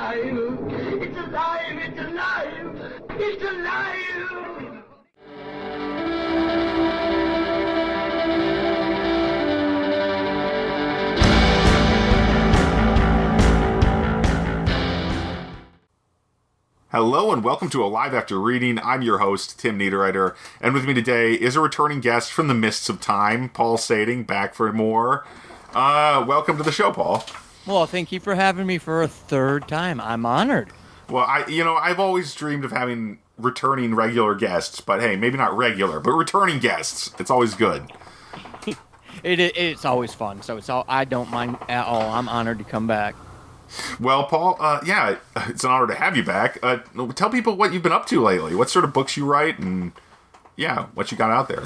alive! It's alive! It's alive! It's alive! Hello and welcome to Alive After Reading. I'm your host, Tim Niederreiter, and with me today is a returning guest from the mists of time, Paul Sading, back for more. Welcome to the show, Paul. Well, thank you for having me for a third time. I'm honored. Well, I've always dreamed of having returning regular guests, but hey, maybe not regular, but returning guests. It's always good. It's always fun, so I don't mind at all. I'm honored to come back. Well, Paul, it's an honor to have you back. Tell people what you've been up to lately. What sort of books you write, and what you got out there.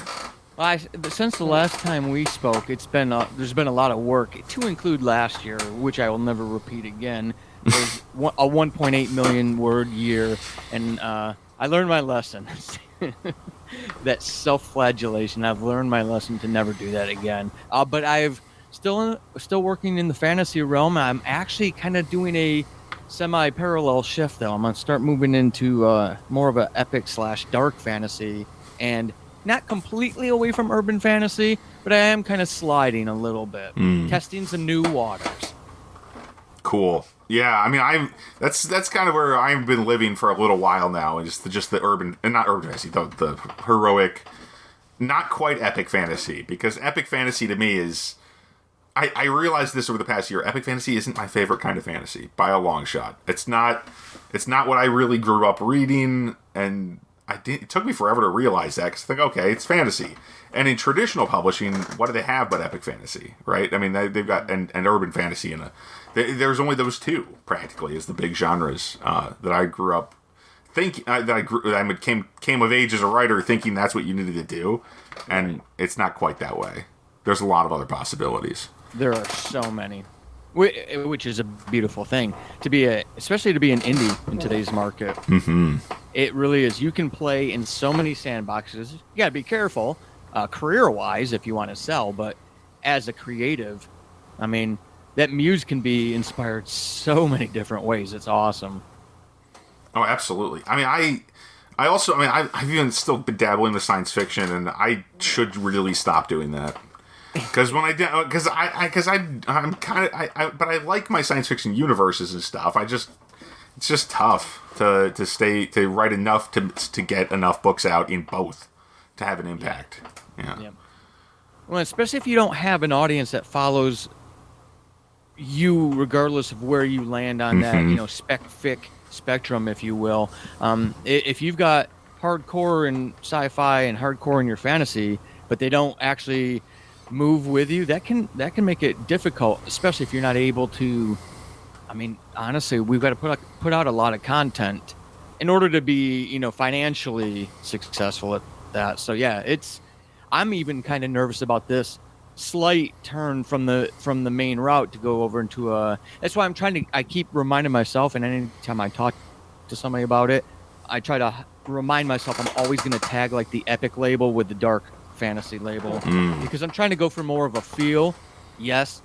Well, since the last time we spoke, there's been a lot of work, to include last year, which I will never repeat again. It was a 1.8 million word year, and I learned my lesson. That self-flagellation. I've learned my lesson to never do that again. But I've still working in the fantasy realm. I'm actually kind of doing a semi-parallel shift, though. I'm going to start moving into more of an epic/dark fantasy, and not completely away from urban fantasy, but I am kind of sliding a little bit, testing some new waters. Cool. Yeah, I mean, that's kind of where I've been living for a little while now, and just the urban, and not urban fantasy, the heroic, not quite epic fantasy, because epic fantasy to me is, I realized this over the past year. Epic fantasy isn't my favorite kind of fantasy by a long shot. It's not what I really grew up reading, and it took me forever to realize that, because I think, okay, it's fantasy. And in traditional publishing, what do they have but epic fantasy, right? I mean, they've got and urban fantasy, there's only those two practically as the big genres that I grew up thinking. I came of age as a writer thinking that's what you needed to do, and it's not quite that way. There's a lot of other possibilities. There are so many, which is a beautiful thing especially to be an indie in today's market. Mm-hmm. It really is. You can play in so many sandboxes. You got to be careful, career-wise, if you want to sell. But as a creative, I mean, that muse can be inspired so many different ways. It's awesome. Oh, absolutely. I mean, I've even still been dabbling in science fiction, and I should really stop doing that. Because when but I like my science fiction universes and stuff. It's just tough to write enough to get enough books out in both to have an impact. Yeah. Well, especially if you don't have an audience that follows you, regardless of where you land on that, spec-fic spectrum, if you will. If you've got hardcore in sci-fi and hardcore in your fantasy, but they don't actually move with you, that can make it difficult, especially if you're not able to. I mean, honestly, we've got to put out a lot of content in order to be, financially successful at that. So yeah, I'm even kind of nervous about this slight turn from the main route to go over into that's why I keep reminding myself, and anytime I talk to somebody about it, I try to remind myself I'm always going to tag like the epic label with the dark fantasy label, because I'm trying to go for more of a feel. Yes,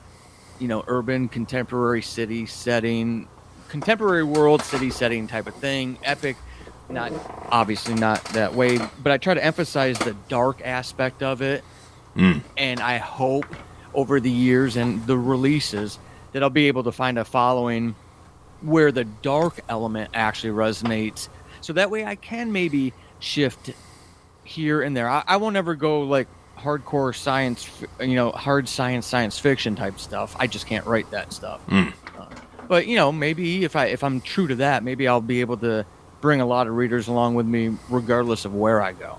urban, contemporary city setting, contemporary world city setting type of thing. Epic, not that way, but I try to emphasize the dark aspect of it. And I hope over the years and the releases that I'll be able to find a following where the dark element actually resonates, so that way I can maybe shift here and there. I won't ever go like hardcore science, hard science fiction type stuff. I just can't write that stuff. But maybe if I'm true to that, maybe I'll be able to bring a lot of readers along with me, regardless of where I go.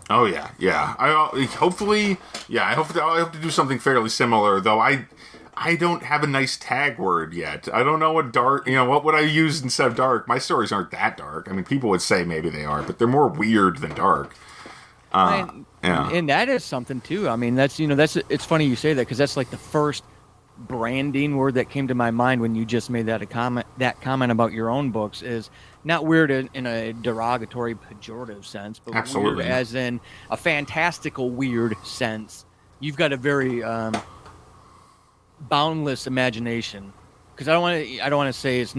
Oh yeah. I hope to do something fairly similar, though. I don't have a nice tag word yet. I don't know what dark, what would I use instead of dark? My stories aren't that dark. I mean, people would say maybe they are, but they're more weird than dark. And that is something too. I mean, it's funny you say that, because that's like the first branding word that came to my mind when you just made that comment about your own books. Is not weird in a derogatory, pejorative sense, but absolutely weird as in a fantastical weird sense. You've got a very boundless imagination because I don't want to say it's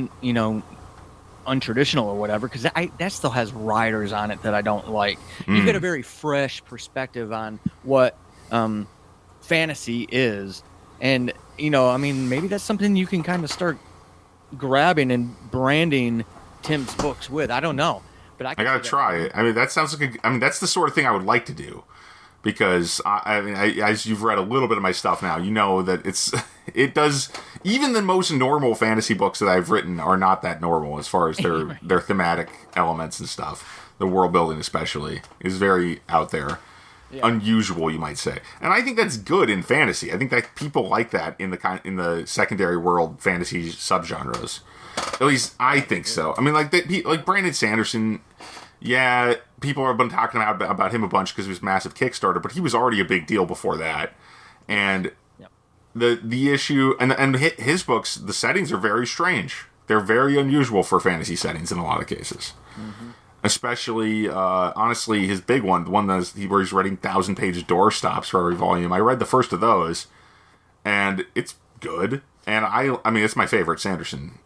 untraditional or whatever, because that still has riders on it that I don't like. You've got a very fresh perspective on what fantasy is, and I mean, maybe that's something you can kind of start grabbing and branding Tim's books with. I don't know, but I gotta try it. I mean, that sounds like that's the sort of thing I would like to do, because I mean, as you've read a little bit of my stuff now, you know that it does. Even the most normal fantasy books that I've written are not that normal as far as their thematic elements and stuff. The world building, especially, is very out there. Yeah. Unusual, you might say, and I think that's good in fantasy. I think that people like that in the secondary world fantasy subgenres. At least I think so. I mean, like Brandon Sanderson. Yeah, people have been talking about him a bunch because of his massive Kickstarter, but he was already a big deal before that. And the issue and his books, the settings are very strange. They're very unusual for fantasy settings in a lot of cases. Mm-hmm. Especially, honestly, his big one, the one where he's writing 1,000-page doorstops for every volume. I read the first of those, and it's good. And I mean, it's my favorite Sanderson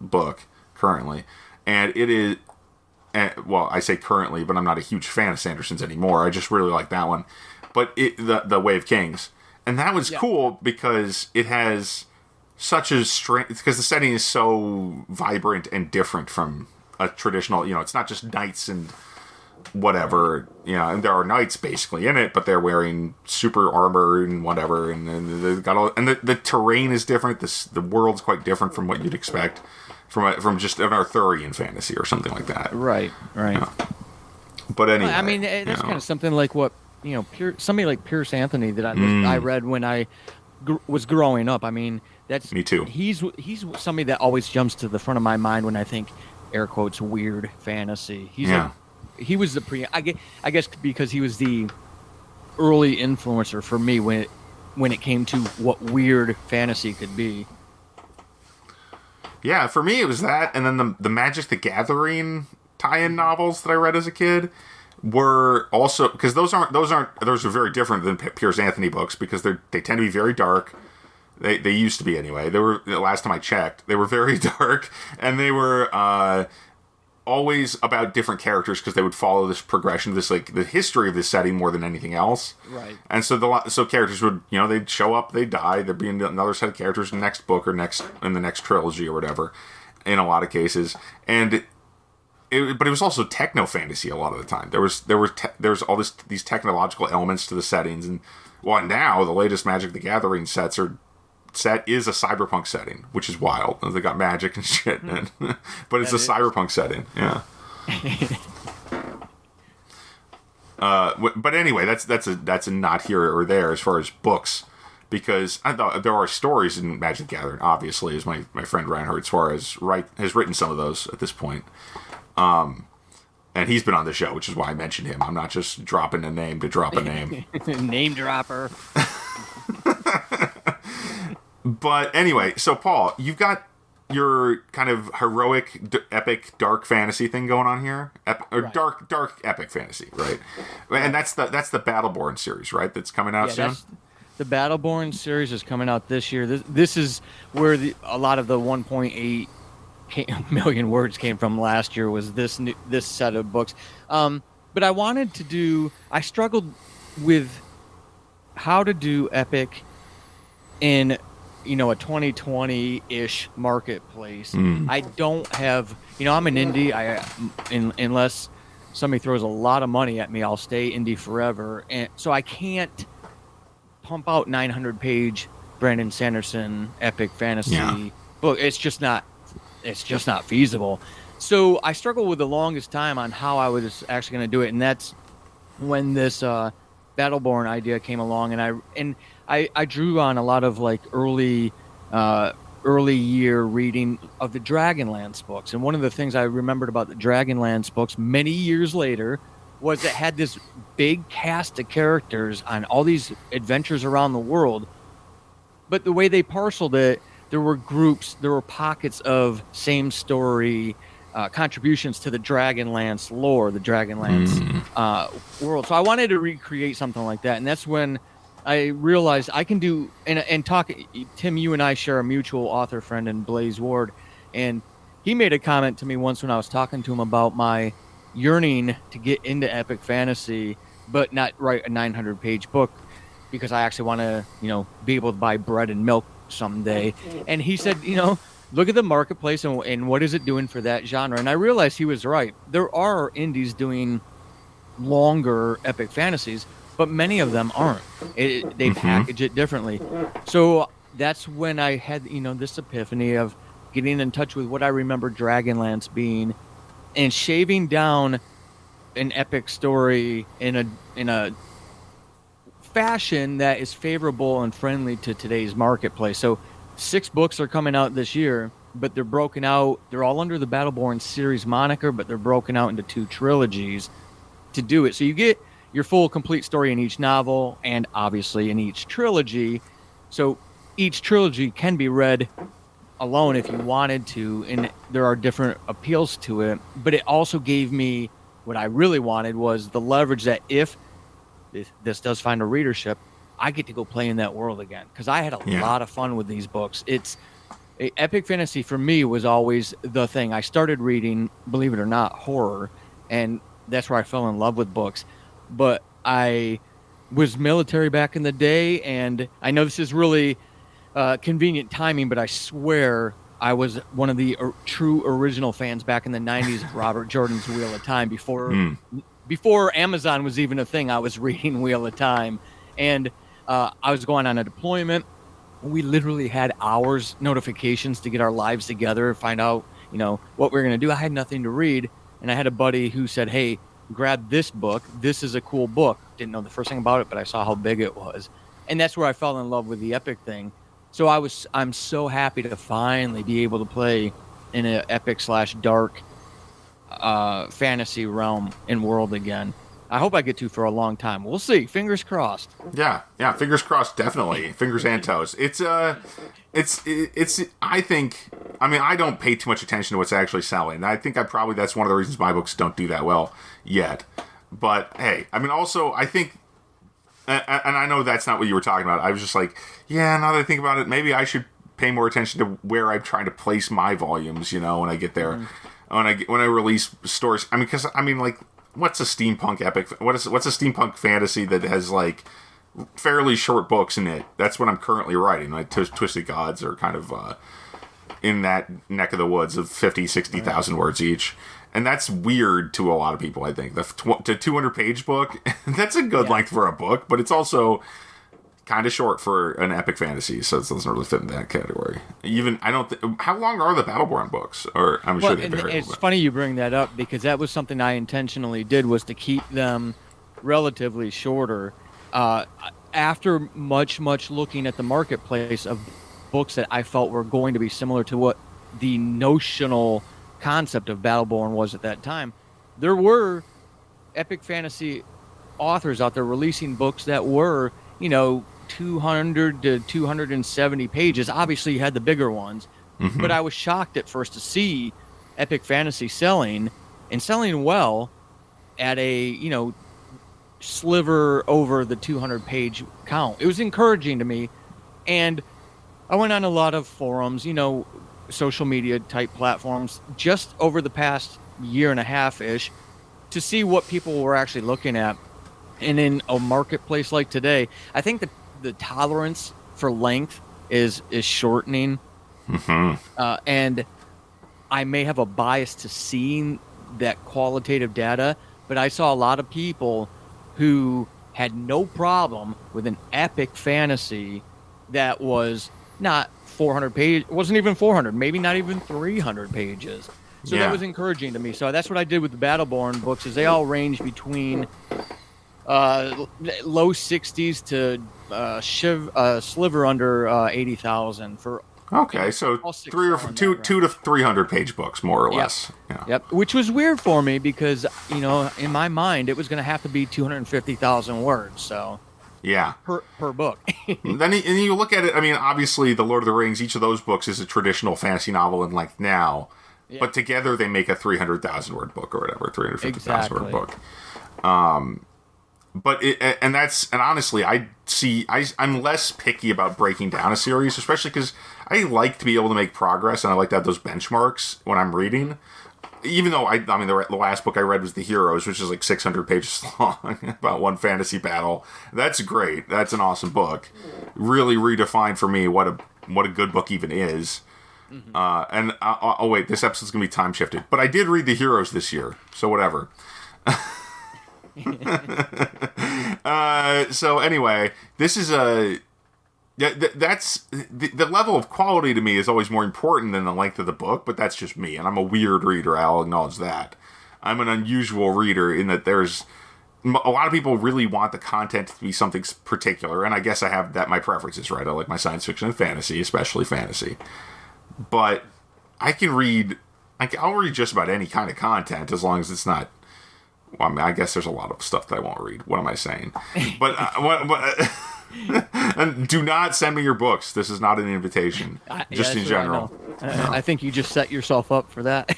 book currently, and it is. Well, I say currently, but I'm not a huge fan of Sanderson's anymore. I just really like that one. But the Way of Kings, and that was cool because it has such a strange, because the setting is so vibrant and different from a traditional, it's not just knights and whatever, and there are knights basically in it, but they're wearing super armor and whatever, and they've got all, and the terrain is different. The world's quite different from what you'd expect from just an Arthurian fantasy or something like that. Right. Yeah. But anyway, I mean, that's kind of something like what somebody like Pierce Anthony that I read when I was growing up. I mean, that's me too. He's somebody that always jumps to the front of my mind when I think air quotes weird fantasy. He was the I guess because he was the early influencer for me when it came to what weird fantasy could be. Yeah, for me it was that, and then the Magic the Gathering tie-in novels that I read as a kid were also, because those are very different than Piers Anthony books, because they tend to be very dark. They used to be anyway. They were, the last time I checked, they were very dark, and they were always about different characters, because they would follow this progression, this like the history of this setting more than anything else. Right. And so characters would, they'd show up, they'd die, there'd be another set of characters in the next book or in the next trilogy or whatever, in a lot of cases. And but it was also techno fantasy a lot of the time. There was all these technological elements to the settings, and now the latest Magic the Gathering set is a cyberpunk setting, which is wild. They got magic and shit, but it's a cyberpunk setting. Yeah. But anyway, that's a not here or there as far as books, because I thought there are stories in Magic the Gathering. Obviously, as my friend Reinhard Suarez has written some of those at this point. And he's been on the show, which is why I mentioned him. I'm not just dropping a name to drop a name. Name dropper. But anyway, so Paul, you've got your kind of heroic, epic, dark fantasy thing going on here, right. dark epic fantasy, right? And that's the Battleborn series, right? That's coming out soon. The Battleborn series is coming out this year. This is where a lot of the 1.8 million words came from last year. Was this set of books? But I struggled with how to do epic in a 2020-ish marketplace. I don't have, I'm an indie. Unless somebody throws a lot of money at me, I'll stay indie forever. And so I can't pump out 900-page Brandon Sanderson epic fantasy book. It's just not feasible. So I struggled with the longest time on how I was actually going to do it, and that's when this Battleborn idea came along, and I drew on a lot of like early year reading of the Dragonlance books. And one of the things I remembered about the Dragonlance books many years later was it had this big cast of characters on all these adventures around the world. But the way they parceled it, there were groups, there were pockets of same story contributions to the Dragonlance lore, the Dragonlance world. So I wanted to recreate something like that. And that's when I realized I can do and talk. Tim, you and I share a mutual author friend in Blaze Ward, and he made a comment to me once when I was talking to him about my yearning to get into epic fantasy, but not write a 900-page book because I actually want to, be able to buy bread and milk someday. And he said, look at the marketplace and what is it doing for that genre. And I realized he was right. There are indies doing longer epic fantasies, but many of them aren't. They package it differently. So that's when I had, this epiphany of getting in touch with what I remember Dragonlance being, and shaving down an epic story in a fashion that is favorable and friendly to today's marketplace. So 6 books are coming out this year, but they're broken out. They're all under the Battleborn series moniker, but they're broken out into 2 trilogies to do it. So you get your full complete story in each novel and obviously in each trilogy. So each trilogy can be read alone if you wanted to, and there are different appeals to it. But it also gave me what I really wanted, was the leverage that if this does find a readership, I get to go play in that world again, because I had a lot of fun with these books. Epic fantasy for me was always the thing. I started reading, believe it or not, horror, and that's where I fell in love with books. But I was military back in the day, and I know this is really convenient timing, but I swear I was one of the true original fans back in the 90s of Robert Jordan's Wheel of Time. Before Amazon was even a thing, I was reading Wheel of Time. And I was going on a deployment. We literally had hours notifications to get our lives together, find out, what we were going to do. I had nothing to read. And I had a buddy who said, hey, grab this book. This is a cool book. Didn't know the first thing about it, but I saw how big it was. And that's where I fell in love with the epic thing. So I'm so happy to finally be able to play in an epic/dark fantasy realm and world again. I hope I get to for a long time. We'll see. Fingers crossed. Yeah, fingers crossed, definitely. Fingers and toes. It's I think, I don't pay too much attention to what's actually selling. I think that's one of the reasons my books don't do that well yet. But hey, also I think, and I know that's not what you were talking about. I was just like, now that I think about it, maybe I should pay more attention to where I'm trying to place my volumes, when I get there. When I release stories. Because what's a steampunk epic? What's a steampunk fantasy that has fairly short books in it? That's what I'm currently writing. Twisted Gods are kind of in that neck of the woods of 50, 60,000 words each. And that's weird to a lot of people, I think. The 200-page book, that's a good length for a book, but it's also kind of short for an epic fantasy, so it doesn't really fit in that category. How long are the Battleborn books? Or sure they vary. It's funny you bring that up, because that was something I intentionally did, was to keep them relatively shorter. After much looking at the marketplace of books that I felt were going to be similar to what the notional concept of Battleborn was at that time, there were epic fantasy authors out there releasing books that were, 200 to 270 pages. Obviously, you had the bigger ones, but I was shocked at first to see epic fantasy selling well at a, sliver over the 200-page count. It was encouraging to me, and I went on a lot of forums, social media type platforms, just over the past year and a half-ish, to see what people were actually looking at. And in a marketplace like today, I think that the tolerance for length is shortening. And I may have a bias to seeing that qualitative data, but I saw a lot of people who had no problem with an epic fantasy that was not 400 pages, wasn't even 400, maybe not even 300 pages. So that was encouraging to me. So that's what I did with the Battleborn books, is they all range between low 60s to sliver under 80,000 for. Okay, so 2 to 300 page books, more or less. Yep. Which was weird for me, because in my mind it was going to have to be 250,000 words. So. Yeah. Per book. Then you look at it. Obviously, the Lord of the Rings. Each of those books is a traditional fantasy novel in length now, but together they make a 300,000 word book or whatever, 350,000 word book. but and honestly, I'm less picky about breaking down a series, especially because I like to be able to make progress and I like to have those benchmarks when I'm reading. Even though I mean, the last book I read was The Heroes, which is like 600 pages long about one fantasy battle. That's great. That's an awesome book. Really redefined for me what a good book even is. Mm-hmm. Oh wait, this episode's gonna be time shifted. But I did read The Heroes this year, so whatever. So anyway, this is that's the level of quality to me is always more important than the length of the book, but that's just me, and I'm a weird reader. I'll acknowledge that. I'm an unusual reader in that there's a lot of people really want the content to be something particular, and I guess I have that my preferences, right? I like my science fiction and fantasy, especially fantasy. But I can read, I'll read just about any kind of content as long as it's not. Well, I mean, I guess there's a lot of stuff that I won't read. What am I saying? But and do not send me your books. This is not an invitation. Just in general. I think you just set yourself up for that.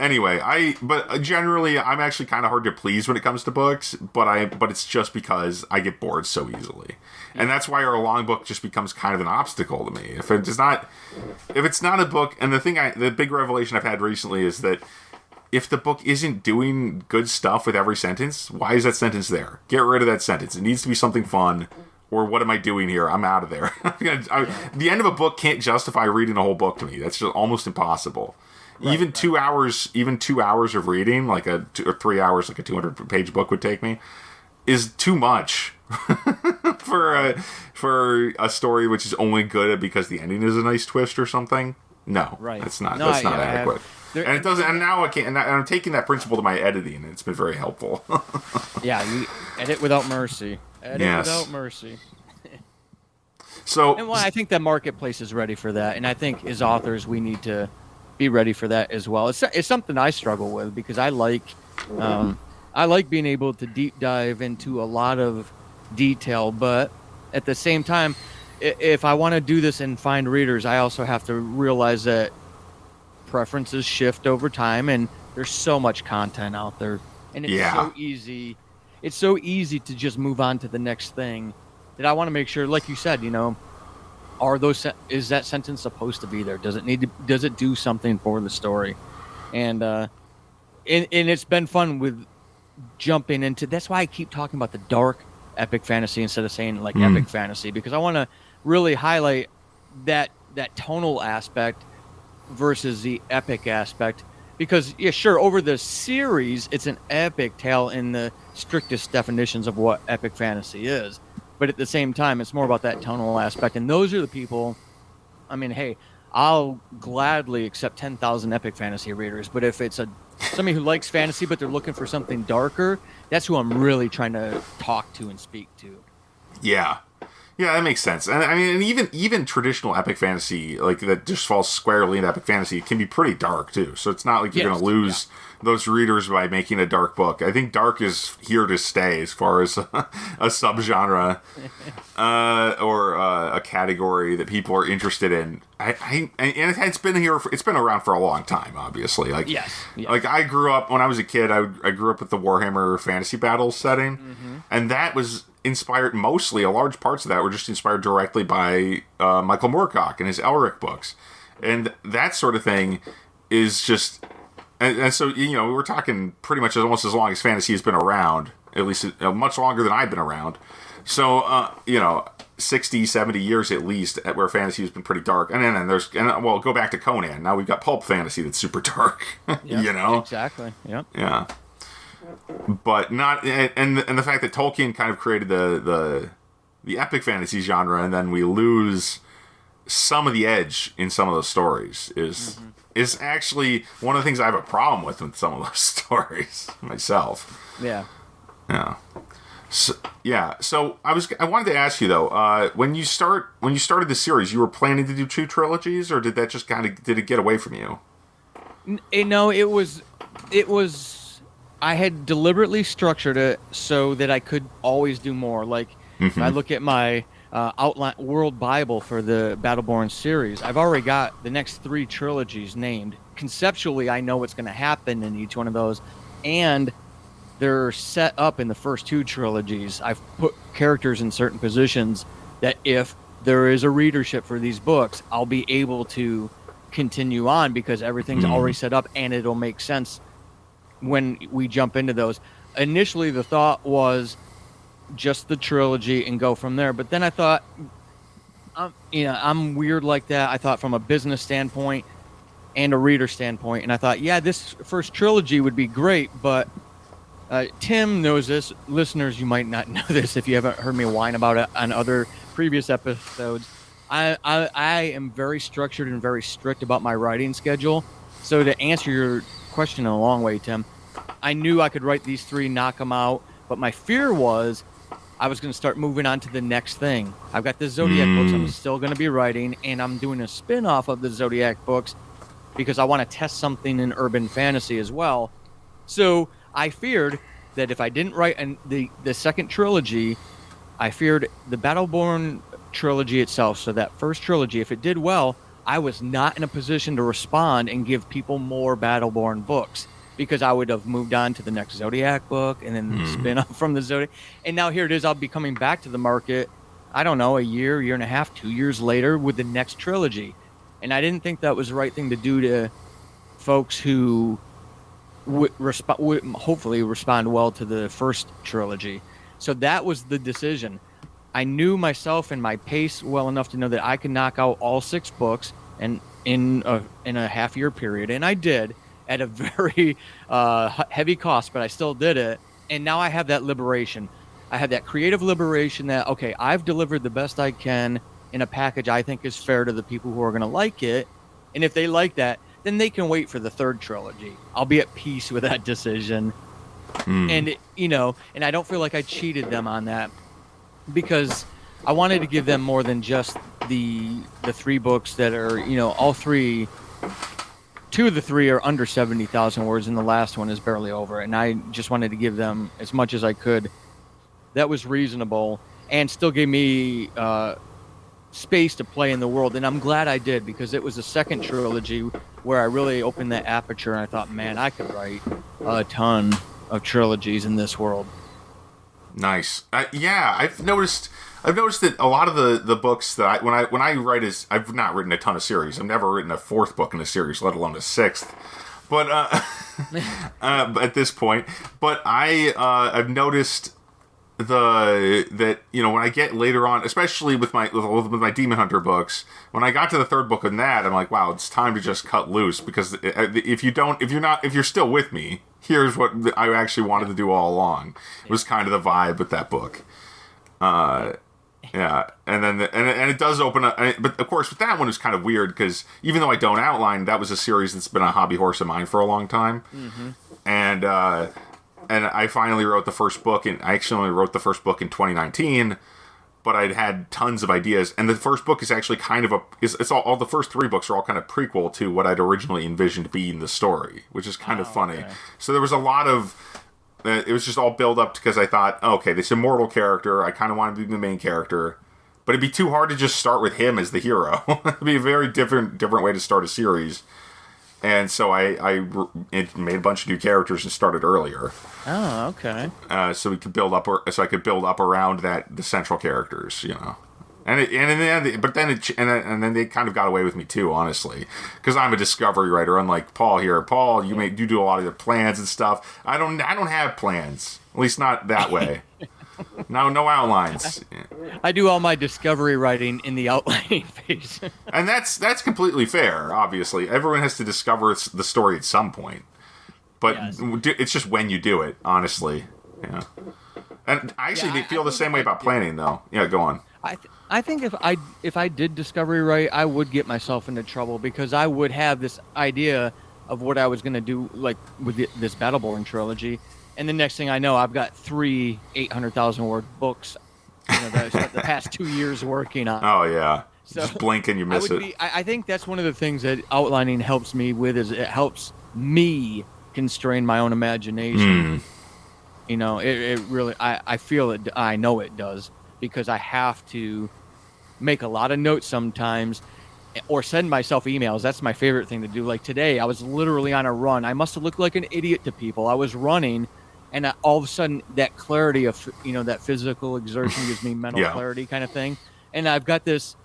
Anyway, but generally, I'm actually kind of hard to please when it comes to books. But it's just because I get bored so easily, and that's why our long book just becomes kind of an obstacle to me. If it's not a book, and the big revelation I've had recently is that if the book isn't doing good stuff with every sentence, why is that sentence there? Get rid of that sentence. It needs to be something fun. Or what am I doing here? I'm out of there. The end of a book can't justify reading a whole book to me. That's just almost impossible. Right, even 2 hours of reading, like or 3 hours, like a 200-page book would take me, is too much for a story which is only good because the ending is a nice twist or something. No, right. That's not adequate. And it doesn't. And now I can't. And I'm taking that principle to my editing, and it's been very helpful. Yeah, you edit without mercy. Without mercy. So, and I think the marketplace is ready for that, and I think as authors we need to be ready for that as well. It's something I struggle with because I like being able to deep dive into a lot of detail, but at the same time, if I want to do this and find readers, I also have to realize that preferences shift over time, and there's so much content out there, and it's so easy. It's so easy to just move on to the next thing that I want to make sure, like you said, is that sentence supposed to be there? Does it do something for the story? And it's been fun with jumping into. That's why I keep talking about the dark epic fantasy instead of saying like epic fantasy, because I want to really highlight that tonal aspect versus the epic aspect. Because, yeah, sure, over the series, it's an epic tale in the strictest definitions of what epic fantasy is. But at the same time, it's more about that tonal aspect. And those are the people, I mean, hey, I'll gladly accept 10,000 epic fantasy readers. But if it's somebody who likes fantasy, but they're looking for something darker, that's who I'm really trying to talk to and speak to. Yeah. Yeah, that makes sense. And I mean, and even traditional epic fantasy, like that just falls squarely into epic fantasy, can be pretty dark too. So it's not like you're going to lose those readers by making a dark book. I think dark is here to stay as far as a subgenre or a category that people are interested in. And it's been here. It's been around for a long time, obviously. Like like I grew up when I was a kid. I grew up with the Warhammer Fantasy Battles setting, and that was inspired mostly. A large parts of that were just inspired directly by Michael Moorcock and his Elric books, and that sort of thing is just. And so, we're talking pretty much almost as long as fantasy has been around, at least much longer than I've been around. So, 60, 70 years at least where fantasy has been pretty dark. And then go back to Conan. Now we've got pulp fantasy that's super dark, Exactly. Yep. Yeah. But not, and the fact that Tolkien kind of created the epic fantasy genre, and then we lose some of the edge in some of those stories is actually one of the things I have a problem with some of those stories myself. Yeah. Yeah. So I wanted to ask you though, when you started the series, you were planning to do 2 trilogies, or did that just did it get away from you? No, it was. I had deliberately structured it so that I could always do more. Like if I look at my outline world Bible for the Battleborn series, I've already got the next 3 trilogies named. Conceptually, I know what's going to happen in each one of those. and they're set up in the first two trilogies. I've put characters in certain positions that if there is a readership for these books, I'll be able to continue on because everything's already set up and it'll make sense when we jump into those. Initially, the thought was just the trilogy and go from there. But then I thought, I'm weird like that. I thought from a business standpoint and a reader standpoint. And I thought, yeah, this first trilogy would be great, but Tim knows this. Listeners, you might not know this if you haven't heard me whine about it on other previous episodes. I am very structured and very strict about my writing schedule. So to answer your question in a long way, Tim, I knew I could write these three, knock them out. But my fear was I was going to start moving on to the next thing. I've got the Zodiac books I'm still going to be writing, and I'm doing a spin-off of the Zodiac books because I want to test something in urban fantasy as well. So I feared that if I didn't write the second trilogy, I feared the Battleborn trilogy itself, so that first trilogy, if it did well, I was not in a position to respond and give people more Battleborn books because I would have moved on to the next Zodiac book and then the spin-off from the Zodiac. And now here it is, I'll be coming back to the market, I don't know, a year and a half, 2 years later with the next trilogy. And I didn't think that was the right thing to do to folks who would hopefully respond well to the first trilogy. So that was the decision. I knew myself and my pace well enough to know that I could knock out all 6 books and in a half-year period, and I did at a very heavy cost, but I still did it. And now I have that liberation. I have that creative liberation that, okay, I've delivered the best I can in a package I think is fair to the people who are going to like it. And if they like that, then they can wait for the third trilogy. I'll be at peace with that decision. And, and I don't feel like I cheated them on that because I wanted to give them more than just the 3 books that are, all 3. 2 of the 3 are under 70,000 words, and the last one is barely over. And I just wanted to give them as much as I could that was reasonable and still gave me space to play in the world. And I'm glad I did because it was the second trilogy where I really opened that aperture. And I thought, man, I could write a ton of trilogies in this world. Nice. Yeah, I've noticed that a lot of the books that when I write I've not written a ton of series. I've never written a 4th book in a series, let alone a 6th. But at this point, but I've noticed that when I get later on, especially with my Demon Hunter books, when I got to the 3rd book of that, I'm like, wow, it's time to just cut loose because if you're still with me, here's what I actually wanted to do all along. It was kind of the vibe with that book. Yeah, and then and it does open up, but of course with that one it's kind of weird because even though I don't outline, that was a series that's been a hobby horse of mine for a long time, and I finally wrote the first book, and I actually only wrote the first book in 2019, but I'd had tons of ideas, and the first book is actually kind of it's all the first 3 books are all kind of prequel to what I'd originally envisioned being the story, which is kind of funny. Okay. So there was a lot of. It was just all build up because I thought, okay, this immortal character, I kind of want to be the main character, but it'd be too hard to just start with him as the hero. It'd be a very different way to start a series. And so I made a bunch of new characters and started earlier. Oh, okay. So I could build up around the central characters, And then they kind of got away with me too, honestly, because I'm a discovery writer, unlike Paul here. Paul, you do a lot of the plans and stuff. I don't have plans, at least not that way. No outlines. I do all my discovery writing in the outlining phase, and that's completely fair. Obviously, everyone has to discover the story at some point, but yes. It's just when you do it, honestly. Yeah, and I feel the same way about planning, though. Yeah, go on. I think if I did discovery write, I would get myself into trouble because I would have this idea of what I was going to do, like with this Battleborn trilogy, and the next thing I know, I've got 3 800,000 word books that I spent the past 2 years working on. Oh yeah, so just blink and you miss it. I think that's one of the things that outlining helps me with is it helps me constrain my own imagination. It really I feel it. I know it does. Because I have to make a lot of notes sometimes, or send myself emails. That's my favorite thing to do. Like today, I was literally on a run. I must have looked like an idiot to people. I was running, and all of a sudden, that clarity of that physical exertion gives me mental clarity, kind of thing. And I've got this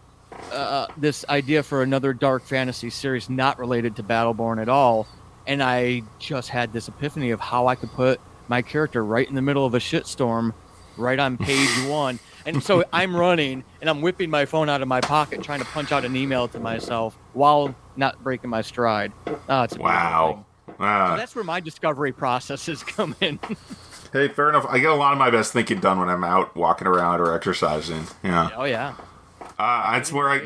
idea for another dark fantasy series not related to Battleborn at all. And I just had this epiphany of how I could put my character right in the middle of a shitstorm, right on page 1. And so I'm running, and I'm whipping my phone out of my pocket, trying to punch out an email to myself while not breaking my stride. It's a wow. So that's where my discovery processes come in. Hey, fair enough. I get a lot of my best thinking done when I'm out walking around or exercising. Yeah. Oh yeah. That's one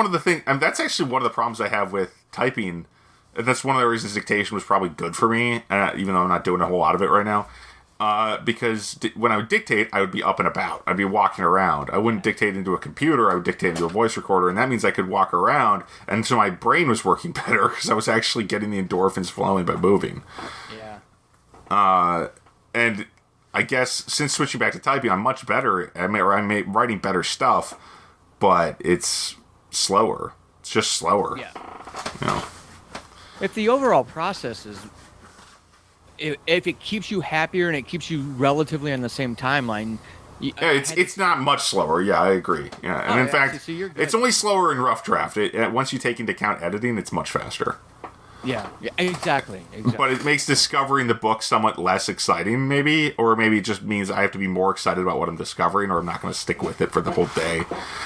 of the things. That's actually one of the problems I have with typing. That's one of the reasons dictation was probably good for me, even though I'm not doing a whole lot of it right now. Because when I would dictate, I would be up and about. I'd be walking around. I wouldn't dictate into a computer. I would dictate into a voice recorder, and that means I could walk around. And so my brain was working better because I was actually getting the endorphins flowing by moving. Yeah. And I guess since switching back to typing, I'm much better. I'm writing better stuff, but it's slower. It's just slower. Yeah. If the overall process is, if it keeps you happier and it keeps you relatively on the same timeline, it's not much slower. Yeah, I agree. Yeah, and in fact, it's only slower in rough draft. Once you take into account editing, it's much faster. Yeah, exactly. But it makes discovering the book somewhat less exciting, maybe, or maybe it just means I have to be more excited about what I'm discovering, or I'm not going to stick with it for the whole day.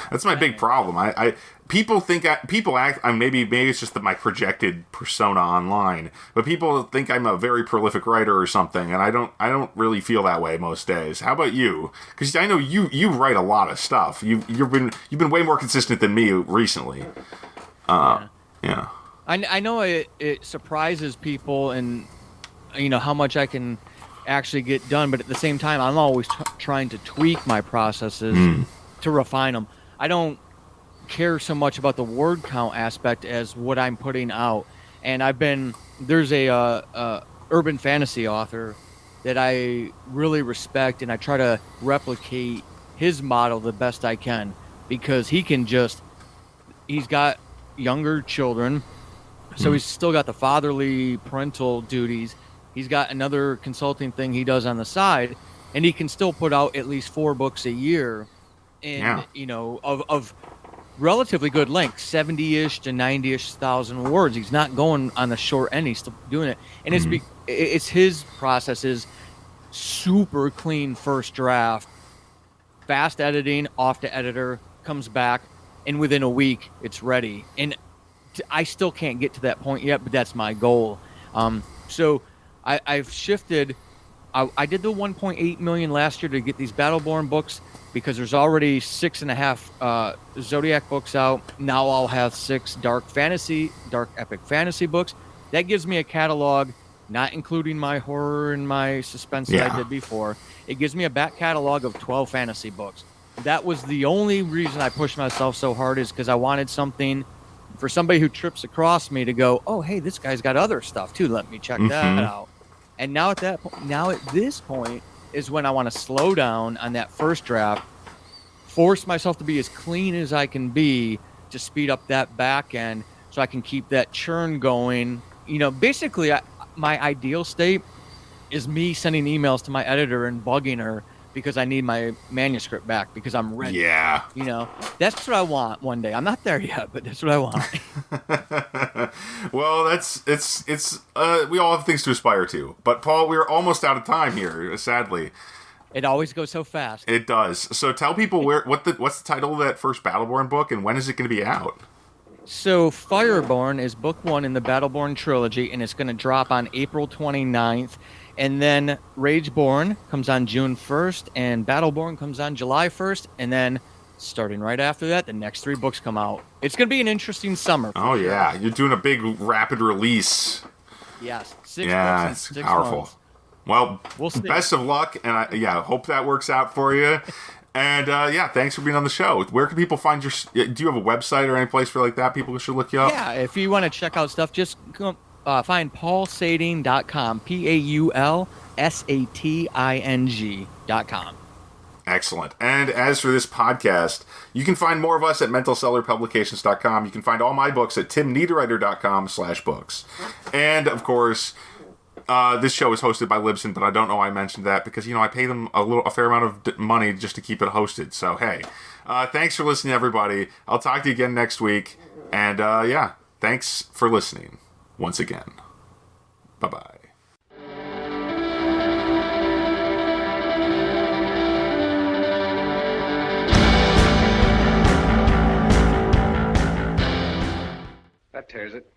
That's my big problem. People act. Maybe it's just my projected persona online, but people think I'm a very prolific writer or something, and I don't really feel that way most days. How about you? Because I know you write a lot of stuff. You've been way more consistent than me recently. Yeah. I know it surprises people, and how much I can actually get done, but at the same time, I'm always trying to tweak my processes to refine them. I don't care so much about the word count aspect as what I'm putting out. And there's a urban fantasy author that I really respect, and I try to replicate his model the best I can, because he's got younger children, so he's still got the fatherly parental duties. He's got another consulting thing he does on the side, and he can still put out at least 4 books a year, and of relatively good length, 70-ish to 90-ish thousand words. He's not going on the short end. He's still doing it, and it's his process is super clean first draft, fast editing, off to editor, comes back, and within a week it's ready. And I still can't get to that point yet, but that's my goal. So I've shifted. I did the 1.8 million last year to get these Battleborn books, because there's already 6.5 Zodiac books out. Now I'll have 6 dark epic fantasy books. That gives me a catalog, not including my horror and my suspense that I did before. It gives me a back catalog of 12 fantasy books. That was the only reason I pushed myself so hard, is because I wanted something for somebody who trips across me to go, oh, hey, this guy's got other stuff too. Let me check that out. And now at this point is when I want to slow down on that first draft, force myself to be as clean as I can be to speed up that back end, so I can keep that churn going. Basically, my ideal state is me sending emails to my editor and bugging her because I need my manuscript back, because I'm ready. Yeah. That's what I want one day. I'm not there yet, but that's what I want. Well, we all have things to aspire to. But Paul, we're almost out of time here, sadly. It always goes so fast. It does. So tell people what's the title of that first Battleborn book, and when is it going to be out? So Fireborn is book 1 in the Battleborn trilogy, and it's going to drop on April 29th. And then Rageborn comes on June 1st, and Battleborn comes on July 1st, and then starting right after that, the next 3 books come out. It's going to be an interesting summer. Oh, sure. Yeah. You're doing a big rapid release. Yes. 6 books in 6 powerful. months. Well, we'll see. Best of luck, and I hope that works out for you. And, thanks for being on the show. Where can people find do you have a website or any place for that people should look you up? Yeah, if you want to check out stuff, just go find paulsating.com, PaulSating.com. Excellent. And as for this podcast, you can find more of us at mentalcellarpublications.com. You can find all my books at timniederreiter.com/books. And, of course, this show is hosted by Libsyn, but I don't know why I mentioned that because, I pay them a fair amount of money just to keep it hosted. So, hey, thanks for listening, everybody. I'll talk to you again next week. And, thanks for listening once again. Bye-bye. That tears it.